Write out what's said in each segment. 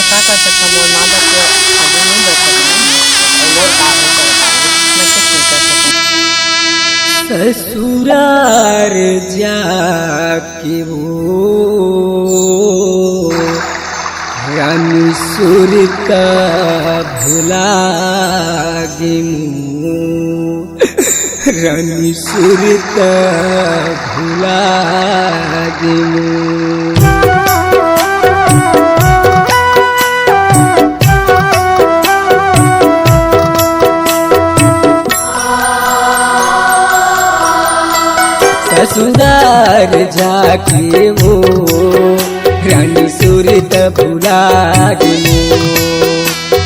क्या कर सकता मोर माँ बाप तो आगे नहीं बढ़ सकता और मोर काम नहीं कर पाएंगे, मैं कुछ नहीं कर सकता। ससुरार जाके वो रानी सुरता भुला गिमु, रानी सुरता भुला गिमु। ससुराल जाके वो रानी सुरत भुला गिमु,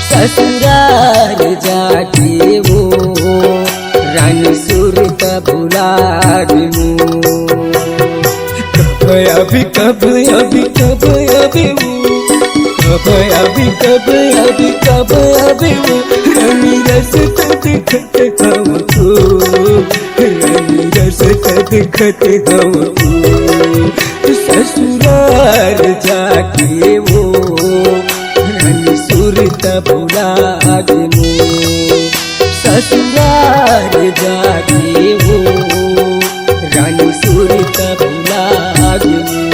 ससुराल जाके वो रानी सुरत भुला गिमु। कब अभी कब अभी कब अभी वो, कब अभी कब अभी कब अभी वो रानी रसता दिखत हमको, रानी रसता दिखत हमको। ससुराल जाके वो रानी सुरत भुला गिमु, ससुराल जाके वो रानी सुरत भुला गिमु।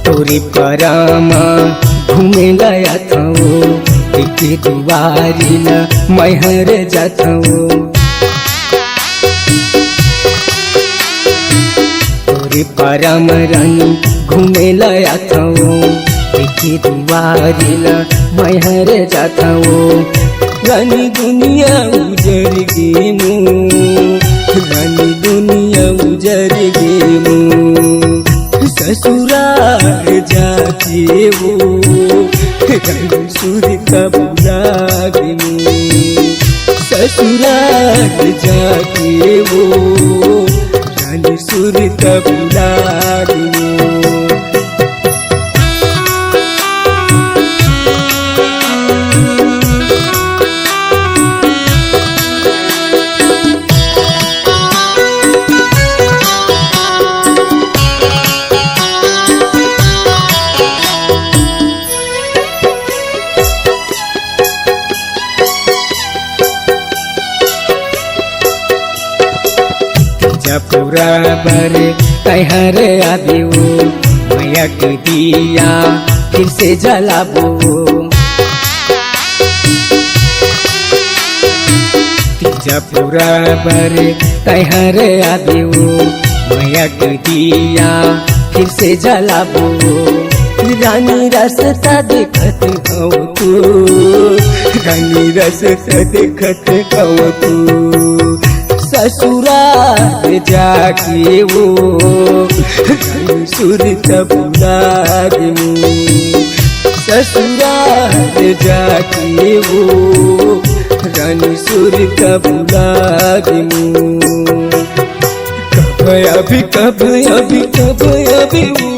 तोरी परामा घूमे गया था वो, एक दुआरी न महर जाता वो। तोरी परामा रानी घूमे गया था वो, एक दुआरी न महर जाता वो। रानी दुनिया उजर गेमु, रानी दुनिया उजर गेमु। ससुराल जाके वो रानी सुरत भुला गिमु, ससुराल जाके वो रानी सुरत भुला गिमु। पूरा बर कहर आबियो मैया के दिया फिर से जलाबो, पूरा बर कहर आबियो मैया के दिया फिर से जलाबो। रानी रसता देखत हौ तू, रानी रसता देखत हौ तू। ससुराल जाके वो रानी सुरत भुला गिमु, ससुराल जाके वो रानी सुरत भुला गिमु। कब अभी कब अभी कब अभी वो,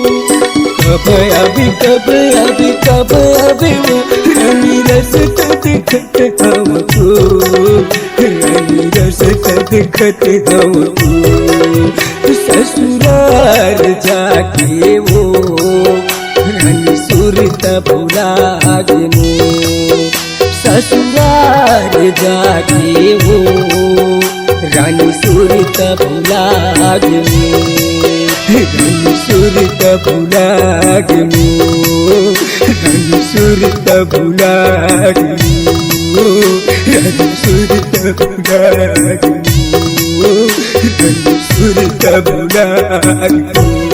कब अभी कब अभी कब अभी वो रानी रसता दिखत हमको, रानी रसता दिखत हमको। ससुराल जाके वो रानी सुरत भुला गिमु, ससुराल जाके वो रानी सुरत भुला गिमु, रानी सुरत भुला गिमु, रानी सुरत भुला गिमु, रानी सुरत भुला गिमु, रानी सुरत भुला गिमु।